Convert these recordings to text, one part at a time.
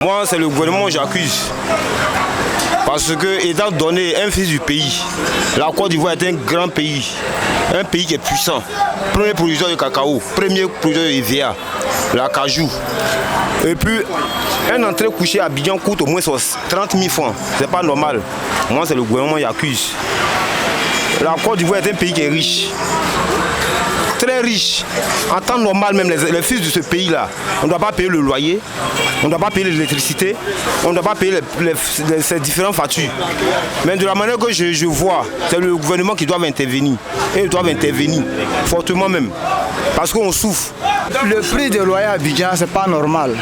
Moi, c'est le gouvernement que j'accuse. Parce que, étant donné un fils du pays, la Côte d'Ivoire est un grand pays. Un pays qui est puissant. Premier producteur de cacao, premier producteur de EVA, la cajou. Et puis, un entrée couché à Abidjan coûte au moins 30 000 francs. C'est pas normal. Moi, c'est le gouvernement qui accuse. La Côte d'Ivoire est un pays qui est riche. Très riche. En temps normal, même les fils de ce pays-là, on ne doit pas payer le loyer, on ne doit pas payer l'électricité, on ne doit pas payer ces différentes factures. Mais de la manière que je vois, c'est le gouvernement qui doit intervenir. Et ils doivent intervenir, fortement même. Parce qu'on souffre. Le prix de loyer à Abidjan, c'est pas normal.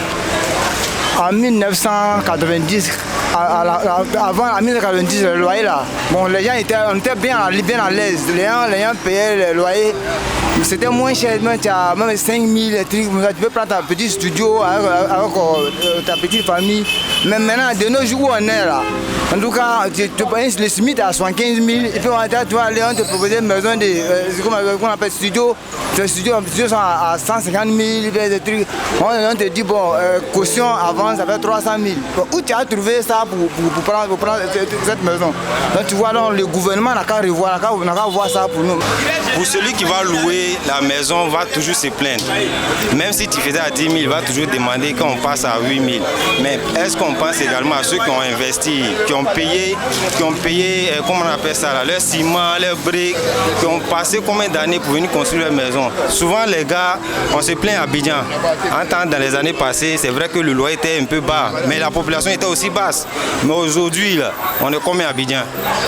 En 1990, avant 1990, le loyer là, bon, les gens étaient bien à l'aise. Les gens payaient le loyer. C'était moins cher, même 5 000 trucs. Tu peux prendre ta petite studio avec ta petite famille. Mais maintenant, de nos jours où on est là, en tout cas, le SMIC à 75 000. Et puis tu vas aller, on te propose une maison de, qu'on appelle studio. Les studios sont à 150 000, des trucs. On te dit, bon, caution avant, ça fait 300 000. Bon, où tu as trouvé ça pour prendre cette maison? Donc tu vois, donc, le gouvernement n'a qu'à revoir, n'a qu'à voir ça pour nous. Pour celui qui va louer la maison, va toujours se plaindre. Même si tu faisais à 10 000, il va toujours demander quand on passe à 8 000. Mais est-ce qu'on pense également à ceux qui ont investi, qui ont payé, comment on appelle ça, là, leur ciment, leurs briques, qui ont passé combien d'années pour venir construire leur maison? Souvent les gars, on se plaint à Abidjan. En temps, dans les années passées, c'est vrai que le loyer était un peu bas, mais la population était aussi basse. Mais aujourd'hui, on est combien à Abidjan?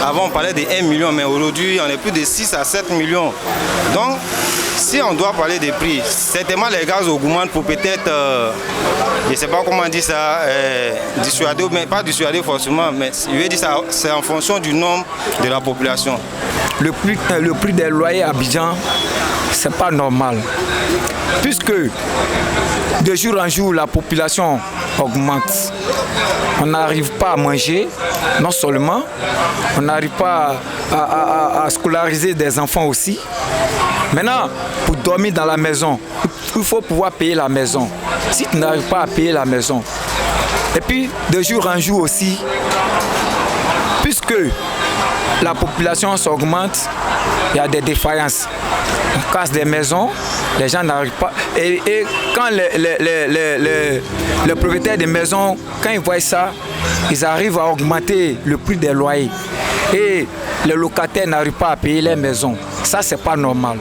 Avant, on parlait de 1 million, mais aujourd'hui, on est plus de 6 à 7 millions. Donc, si on doit parler des prix, certainement les gaz augmentent pour peut-être, je ne sais pas comment on dit ça, dissuader, mais pas dissuader forcément, mais je veux dire ça, c'est en fonction du nombre de la population. Le prix des loyers à Abidjan, c'est pas normal. Puisque de jour en jour, la population augmente. On n'arrive pas à manger, non seulement, on n'arrive pas à scolariser des enfants aussi. Maintenant, pour dormir dans la maison, il faut pouvoir payer la maison. Si tu n'arrives pas à payer la maison, et puis de jour en jour aussi, puisque la population s'augmente, il y a des défaillances. On casse des maisons, les gens n'arrivent pas. Et quand les propriétaires des maisons, quand ils voient ça, ils arrivent à augmenter le prix des loyers. Et les locataires n'arrivent pas à payer les maisons. Ça, c'est pas normal.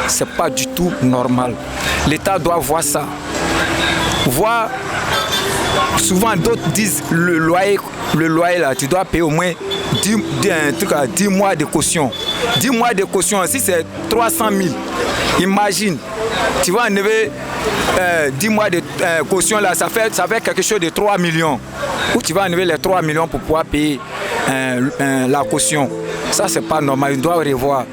C'est pas du tout normal. L'État doit voir ça. Souvent d'autres disent le loyer là, tu dois payer au moins 10 mois de caution. 10 mois de caution, si c'est 300 000, imagine, tu vas enlever 10 mois de caution là, ça fait quelque chose de 3 millions. Ou tu vas enlever les 3 millions pour pouvoir payer la caution. Ça, c'est pas normal, il doit revoir.